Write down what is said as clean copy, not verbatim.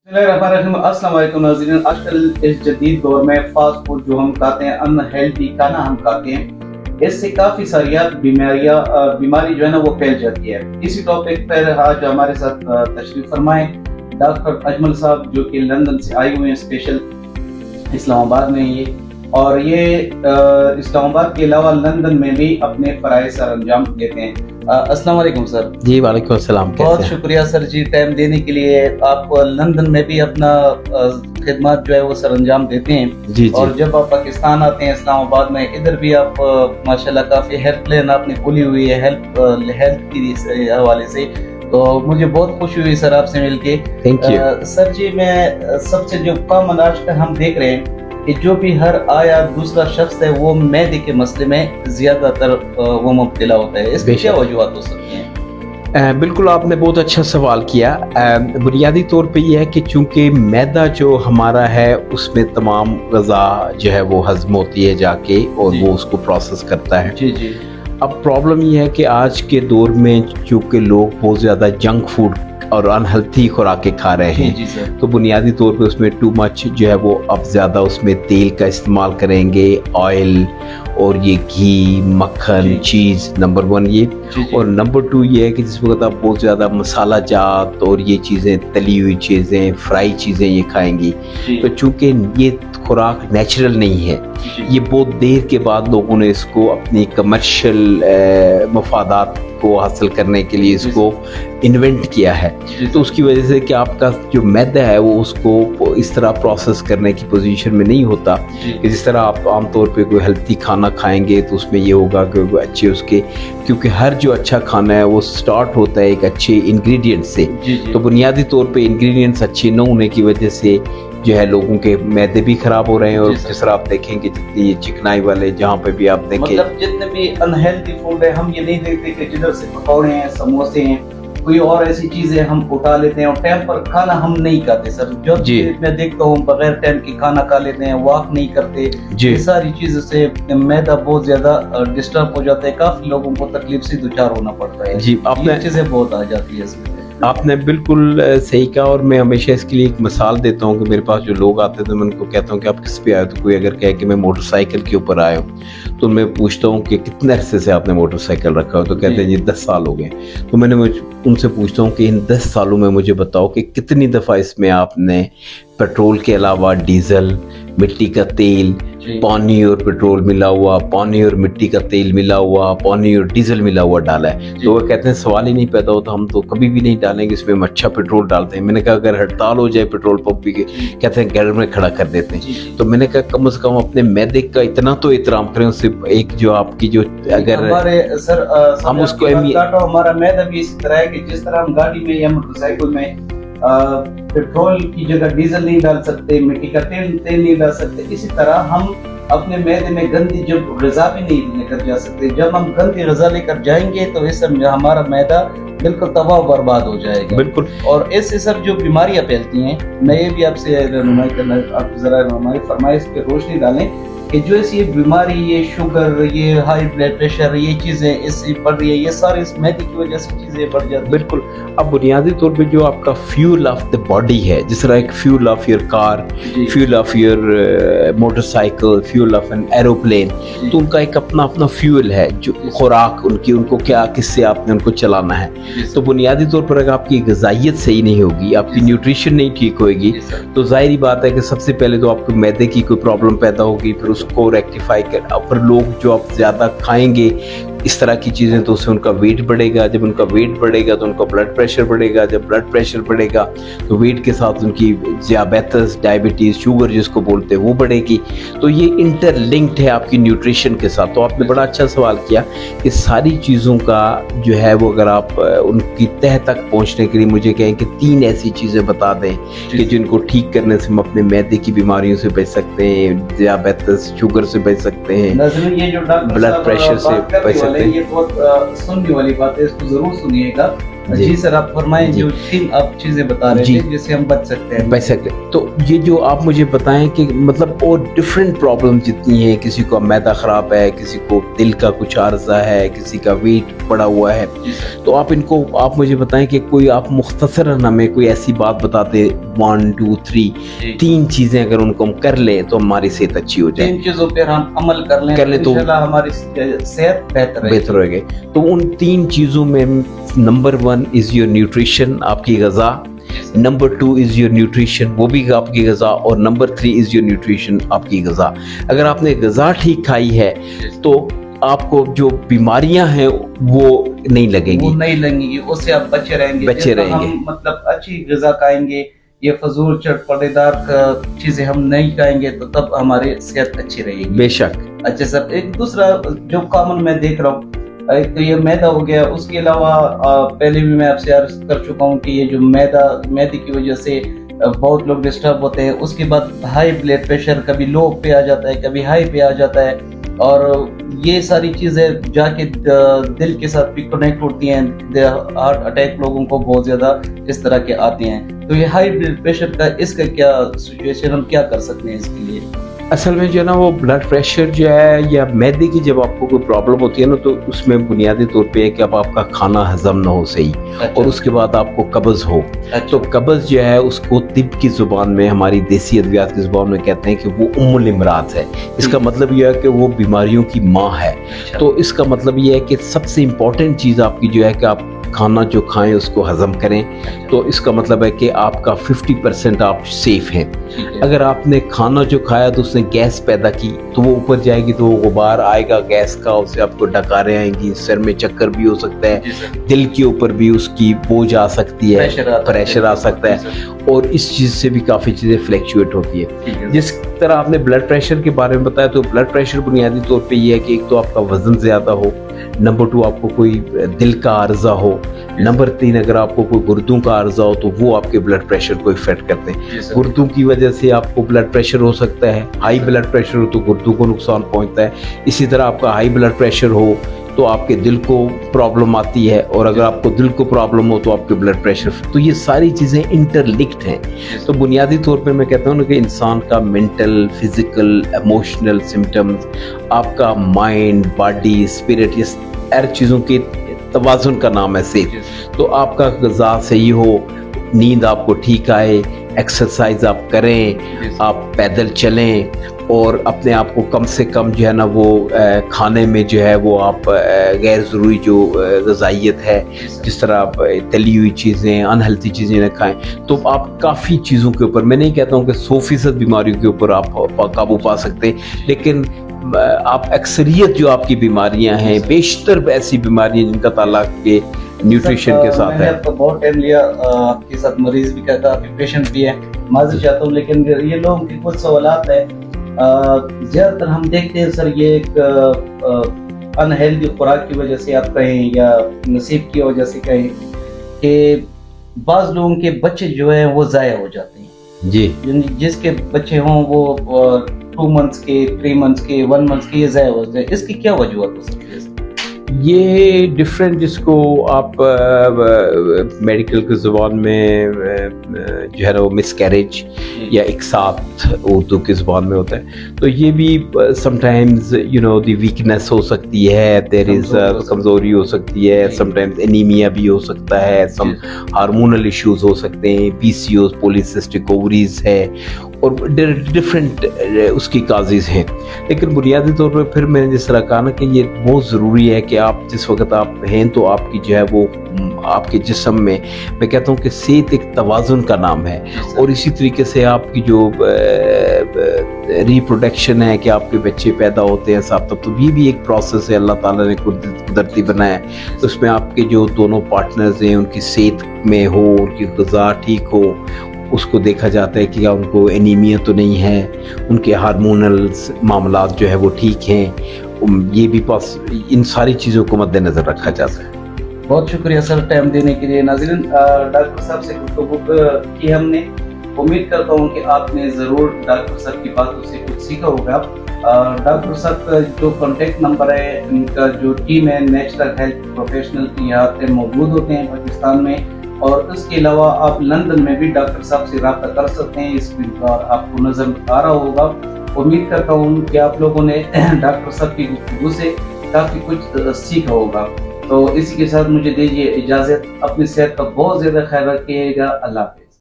अस्सलाम वालेकुम नाज़रीन। आजकल इस जदीद दौर में फास्ट फूड जो हम खाते हैं, अनहेल्दी खाना हम खाते हैं, इससे काफ़ी सारी बीमारी जो है ना वो फैल जाती है। इसी टॉपिक पर आज हमारे साथ तशरीफ फरमाएं डॉक्टर अजमल साहब, जो कि लंदन से आए हुए हैं, स्पेशल इस्लामाबाद में ये, और ये इस्लामाबाद के अलावा लंदन में भी अपने फ़राइज़ सर अंजाम देते हैं। अस्सलाम वालेकुम सर। जी वालेकुम अस्सलाम। बहुत शुक्रिया सर जी टाइम देने के लिए। आप लंदन में भी अपना खिदमत जो है वो सर अंजाम देते हैं जी। और जब आप पाकिस्तान आते हैं इस्लामाबाद में, इधर भी आप माशाल्लाह काफ़ी हेल्पलाइन आपने खोली हुई है हेल्थ के हवाले से, तो मुझे बहुत खुशी हुई सर आपसे मिलके। थैंक यू सर जी, मैं सबसे जो कॉमन आजकल हम देख रहे हैं कि जो भी हर आया दूसरा शख्स है वो मैदे के मसले में ज्यादातर वो मुब्तला होता है। इसकी क्या वजूहत हो सकती हैं? बिल्कुल, आपने बहुत अच्छा सवाल किया। बुनियादी तौर पे ये है कि चूंकि मैदा जो हमारा है उसमें तमाम ग़ज़ा जो है वो हज़म होती है जाके, और वो उसको प्रोसेस करता है। जी जी। अब प्रॉब्लम ये है कि आज के दौर में चूंकि लोग बहुत ज़्यादा जंक फूड और अनहेल्थी खुराकें खा रहे हैं, जी सर। तो बुनियादी तौर पे उसमें टू मच जो है वो अब ज़्यादा उसमें तेल का इस्तेमाल करेंगे, ऑयल और ये घी, मक्खन, चीज़, नंबर 1 ये। और नंबर 2 ये है कि जिस वक्त आप बहुत ज़्यादा मसाला जात और ये चीज़ें, तली हुई चीज़ें, फ्राई चीज़ें ये खाएंगी, तो चूँकि ये खुराक नेचुरल नहीं है, ये बहुत देर के बाद लोगों ने इसको अपनी कमर्शियल मफादात को हासिल करने के लिए इसको इन्वेंट किया है। तो उसकी वजह से कि आपका जो मैदा है वो उसको इस तरह प्रोसेस करने की पोजीशन में नहीं होता कि जिस तरह आप आमतौर पे कोई हेल्थी खाना खाएंगे तो उसमें ये होगा कि अच्छे उसके, क्योंकि हर जो अच्छा खाना है वो स्टार्ट होता है एक अच्छे इंग्रेडिएंट से। तो बुनियादी तौर पे इंग्रेडिएंट्स अच्छे न होने की वजह से जो है लोगों के मैदे भी खराब हो रहे हैं। और जिस तरह आप देखेंगे जितनी ये चिकनाई वाले जहाँ पे भी आप देखें, मतलब जितने भी अनहेल्दी फूड है, हम ये नहीं देखते कि जिधर से पकौड़े हैं, समोसे हैं, कोई और ऐसी चीजें हम उठा लेते हैं और टाइम पर खाना हम नहीं खाते सर। जो मैं देखता हूँ बगैर टाइम की खाना खा लेते हैं, वॉक नहीं करते, ये सारी चीजों से मैदा बहुत ज्यादा डिस्टर्ब हो जाता है, काफी लोगों को तकलीफ से दुचार होना पड़ता है। जी, आपने चीजें बहुत आ जाती है इसमें। आपने बिल्कुल सही कहा। और मैं हमेशा इसके लिए एक मिसाल देता हूँ कि मेरे पास जो लोग आते हैं तो मैं उनको कहता हूँ कि आप किस पे आए, तो कोई अगर कहे कि मैं मोटरसाइकिल के ऊपर आया हूँ तो मैं पूछता हूँ कि कितने अरसे से आपने मोटरसाइकिल रखा हो, तो कहते हैं जी 10 साल हो गए। तो मैंने उनसे पूछता हूँ कि इन 10 सालों में मुझे बताओ कि कितनी दफ़ा इसमें आपने पेट्रोल के अलावा डीजल, मिट्टी का तेल, पानी और पेट्रोल मिला हुआ, पानी और मिट्टी का तेल मिला हुआ, पानी और डीजल मिला हुआ डाला है। तो वो कहते हैं सवाल ही नहीं पैदा होता, हम तो कभी भी नहीं डालेंगे, इसमें हम अच्छा पेट्रोल डालते हैं। मैंने कहा अगर हड़ताल हो जाए पेट्रोल पंप की, कहते हैं घर में खड़ा कर देते हैं। तो मैंने कहा कम से कम अपने मैदे का इतना तो एहतराम करें, उससे एक जो आपकी जो अगर हमारे सर हम उसको हमारा मैदा भी इसी तरह है कि जिस तरह हम गाड़ी में या मोटरसाइकिल में पेट्रोल की जगह डीजल नहीं डाल सकते, मिट्टी का तेल नहीं डाल सकते, इसी तरह हम अपने मैदे में गंदी जब ग़िज़ा भी नहीं लेकर जा सकते। जब हम गंदी ग़िज़ा लेकर जाएंगे तो इस समय हमारा मैदा बिल्कुल तबाह बर्बाद हो जाएगा। बिल्कुल। और इससे सब जो बीमारियां फैलती हैं, मैं ये भी आपसे रहनुमाई करना, आप जरा रहनुमाई फरमाइश पे रोशनी डालें कि जो ऐसी ये बीमारी, ये शुगर, ये हाई ब्लड प्रेशर, ये चीज़ें इससे बढ़ रही है, ये सारी इस मैदे की वजह से चीज़ें बढ़ जाती हैं। बिल्कुल। अब बुनियादी तौर पे जो आपका फ्यूल ऑफ द बॉडी है, जिस तरह एक fuel of your car, fuel of your motorcycle, fuel of an aeroplane, तो उनका एक अपना अपना फ्यूल है, जो खुराक उनको क्या, किससे आपने उनको चलाना है। तो बुनियादी तौर पर अगर आपकी ग़िज़ाइयत सही नहीं होगी, आपकी न्यूट्रिशन नहीं ठीक होएगी, तो ज़ाहिर बात है कि सबसे पहले तो आपको मैदे की कोई प्रॉब्लम पैदा होगी, फिर उसको रेक्टिफाई कर, फिर लोग जो आप ज़्यादा खाएंगे इस तरह की चीज़ें तो उससे उनका वेट बढ़ेगा, जब उनका वेट बढ़ेगा तो उनका ब्लड प्रेशर बढ़ेगा, जब ब्लड प्रेशर बढ़ेगा तो वेट के साथ उनकी ज़ियाबेतस, डायबिटीज़, शुगर जिसको बोलते हैं वो बढ़ेगी। तो ये इंटरलिंक्ड है आपकी न्यूट्रिशन के साथ। तो आपने बड़ा अच्छा सवाल किया कि सारी चीज़ों का जो है वो अगर आप उनकी तह तक पहुँचने के लिए मुझे कहें कि 3 ऐसी चीज़ें बता दें कि जिनको ठीक करने से हम अपने मैदे की बीमारियों से बच सकते हैं, ज़ियाबेतस, शुगर से बच सकते हैं, ब्लड प्रेशर से बच सकते हैं। ये बहुत सुनने वाली बात है, इसको जरूर सुनिएगा جی سر آپ فرمائیں جی. جو 3 آپ چیزیں بتا رہے جی. تھے جس سے ہم بچ سکتے ہیں. بچ سکتے. تو یہ جو آپ مجھے بتائیں کہ مطلب اور ڈفرینٹ پرابلم جتنی ہیں، کسی کو معدہ خراب ہے، کسی کو دل کا کچھ عارضہ ہے، کسی کا ویٹ بڑا ہوا ہے، تو آپ مجھے بتائیں کہ کوئی آپ مختصراً ہمیں کوئی ایسی بات بتاتے 1 2 3 3 چیزیں اگر ان کو ہم کر لیں تو ہماری صحت اچھی ہو جائے. 3 چیزوں پر ہم عمل کر لیں تو انشاءاللہ ہماری صحت بہتر ہو گئی. تو ان 3 چیزوں میں نمبر 1 از یور نیوٹریشن، آپ کی غذا. نمبر 2 از یور نیوٹریشن، وہ بھی آپ کی غذا. اور نمبر 3 از یور نیوٹریشن، آپ کی غذا. اگر آپ نے غذا ٹھیک کھائی ہے تو آپ کو جو بیماریاں ہیں وہ نہیں لگیں گی، اس سے آپ بچے رہیں گے. ہم مطلب اچھی غذا کھائیں گے، یہ فضول چٹپٹے دار چیزیں ہم نہیں کھائیں گے تو تب ہماری صحت اچھی رہے گی. بے شک. اچھا سر، ایک دوسرا جو کامن میں دیکھ رہا ہوں، ایک تو یہ میدا ہو گیا. اس کے علاوہ پہلے بھی میں آپ سے عرض کر چکا ہوں کہ یہ جو میدے کی وجہ سے بہت لوگ ڈسٹرب ہوتے ہیں. اس کے بعد ہائی بلڈ پریشر کبھی لو پہ آ جاتا ہے، کبھی ہائی پہ آ جاتا ہے، اور یہ ساری چیزیں جا کے دل کے ساتھ بھی کنیکٹ ہوتی ہیں. ہارٹ اٹیک لوگوں کو بہت زیادہ اس طرح کے آتے ہیں. تو یہ ہائی بلڈ پریشر کا اس کا کیا سچویشن، ہم کیا کر سکتے ہیں اس کے لیے؟ اصل میں جو ہے نا وہ بلڈ پریشر جو ہے یا میدے کی جب آپ کو کوئی پرابلم ہوتی ہے نا تو اس میں بنیادی طور پہ ہے کہ اب آپ کا کھانا ہضم نہ ہو صحیح، اور اس کے بعد آپ کو قبض ہو. تو قبض جو ہے اس کو طب کی زبان میں، ہماری دیسی ادویات کی زبان میں کہتے ہیں کہ وہ ام الامراض ہے. اس کا مطلب یہ ہے کہ وہ بیماریوں کی ماں ہے. تو اس کا مطلب یہ ہے کہ سب سے امپورٹنٹ چیز آپ کی جو ہے کہ آپ کھانا جو کھائیں اس کو ہضم کریں. تو اس کا مطلب ہے کہ آپ کا 50% آپ سیف ہیں. اگر آپ نے کھانا جو کھایا تو اس نے گیس پیدا کی تو وہ اوپر جائے گی تو وہ غبار آئے گا گیس کا، اس سے آپ کو ڈکاریں آئیں گی، سر میں چکر بھی ہو سکتا ہے، دل کے اوپر بھی اس کی بوجھ آ سکتی ہے، پریشر آ سکتا ہے، اور اس چیز سے بھی کافی چیزیں فلیکچویٹ ہوتی ہے. جس طرح آپ نے بلڈ پریشر کے بارے میں بتایا، تو بلڈ پریشر بنیادی طور پہ یہ ہے کہ ایک تو آپ کا وزن زیادہ ہو، نمبر 2 آپ کو کوئی دل کا عارضہ ہو، نمبر 3 اگر آپ کو کوئی گردوں کا عارضہ ہو تو وہ آپ کے بلڈ پریشر کو افیکٹ کرتے ہیں. گردوں کی وجہ سے آپ کو بلڈ پریشر ہو سکتا ہے. ہائی بلڈ پریشر ہو تو گردوں کو نقصان پہنچتا ہے. اسی طرح آپ کا ہائی بلڈ پریشر ہو تو آپ کے دل کو پرابلم آتی ہے، اور اگر آپ کو دل کو پرابلم ہو تو آپ کے بلڈ پریشر. تو یہ ساری چیزیں انٹرلنکڈ ہیں. تو بنیادی طور پہ میں کہتا ہوں کہ انسان کا مینٹل، فزیکل، ایموشنل سمٹمز، آپ کا مائنڈ، باڈی، اسپرٹ، یہ ہر چیزوں کے توازن کا نام ہے صحت. تو آپ کا غذا صحیح ہو، نیند آپ کو ٹھیک آئے، ایکسرسائز آپ کریں، آپ پیدل چلیں، اور اپنے آپ کو کم سے کم جو ہے نا وہ کھانے میں جو ہے وہ آپ غیر ضروری جو غذائیت ہے، جس طرح آپ تلی ہوئی چیزیں، انہیلتھی چیزیں نہ کھائیں. تو آپ کافی چیزوں کے اوپر، میں نہیں کہتا ہوں کہ 100% بیماریوں کے اوپر آپ قابو پا سکتے، لیکن آپ اکثریت جو آپ کی بیماریاں ہیں، بیشتر ایسی بیماریاں جن کا تعلق کے نیوٹریشن کے ساتھ ہے. میں نے آپ کو بہت ٹائم لیا، آپ کے ساتھ مریض بھی کا کافی پیشنٹ بھی ہے، معذرت چاہتا ہوں، لیکن یہ لوگوں کی کچھ سوالات ہیں. زیادہ تر ہم دیکھتے ہیں سر، یہ ایک انہیلدی خوراک کی وجہ سے آپ کہیں یا نصیب کی وجہ سے کہیں کہ بعض لوگوں کے بچے جو ہیں وہ ضائع ہو جاتے ہیں. جی. جس کے بچے ہوں وہ 2 منتھس کے، 3 منتھس کے، 1 منتھ کے، یہ ضائع ہو جائے. اس کی کیا وجوہات ہو سکتی ہے؟ یہ ڈفرینٹ، جس کو آپ میڈیکل کی زبان میں جو ہے نا وہ مس کیریج یا اقساط اردو کی زبان میں ہوتا ہے. تو یہ بھی سم ٹائمز دی ویکنیس ہو سکتی ہے، دیر از کمزوری ہو سکتی ہے، سم ٹائمز انیمیا بھی ہو سکتا ہے، سم ہارمونل ایشوز ہو سکتے ہیں، PCOS پولیسسٹک اووریز ہے، اور ڈفرینٹ اس کی کازز ہیں. لیکن بنیادی طور پر پھر میں نے جس طرح کہا نا کہ یہ بہت ضروری ہے کہ آپ جس وقت آپ ہیں تو آپ کی جو ہے وہ آپ کے جسم میں کہتا ہوں کہ صحت ایک توازن کا نام ہے. اور اسی طریقے سے آپ کی جو ریپروڈکشن ہے کہ آپ کے بچے پیدا ہوتے ہیں صاحب، تب تو یہ بھی ایک پروسیس ہے اللہ تعالیٰ نے قدرتی بنایا ہے. تو اس میں آپ کے جو دونوں پارٹنرز ہیں ان کی صحت میں ہو، ان کی غذا ٹھیک ہو، اس کو دیکھا جاتا ہے کہ کیا ان کو انیمیا تو نہیں ہے، ان کے ہارمونل معاملات جو ہے وہ ٹھیک ہیں. یہ بھی ان ساری چیزوں کو مد نظر رکھا جاتا ہے. بہت شکریہ سر ٹائم دینے کے لیے. ناظرین، ڈاکٹر صاحب سے گفتگو کی ہم نے، امید کرتا ہوں کہ آپ نے ضرور ڈاکٹر صاحب کی باتوں سے کچھ سیکھا ہوگا. ڈاکٹر صاحب کا جو کانٹیکٹ نمبر ہے، ان کا جو ٹیم ہے نیچرل ہیلتھ پروفیشنل کی یہاں پہ موجود ہوتے ہیں پاکستان میں، اور اس کے علاوہ آپ لندن میں بھی ڈاکٹر صاحب سے رابطہ کر سکتے ہیں، اسکرین پر آپ کو نظر آ رہا ہوگا۔ امید کرتا ہوں کہ آپ لوگوں نے ڈاکٹر صاحب کی گفتگو سے کافی کچھ سیکھا ہوگا۔ تو اسی کے ساتھ مجھے دیجیے اجازت، اپنی صحت کا بہت زیادہ خیال رکھیے گا، اللہ حافظ۔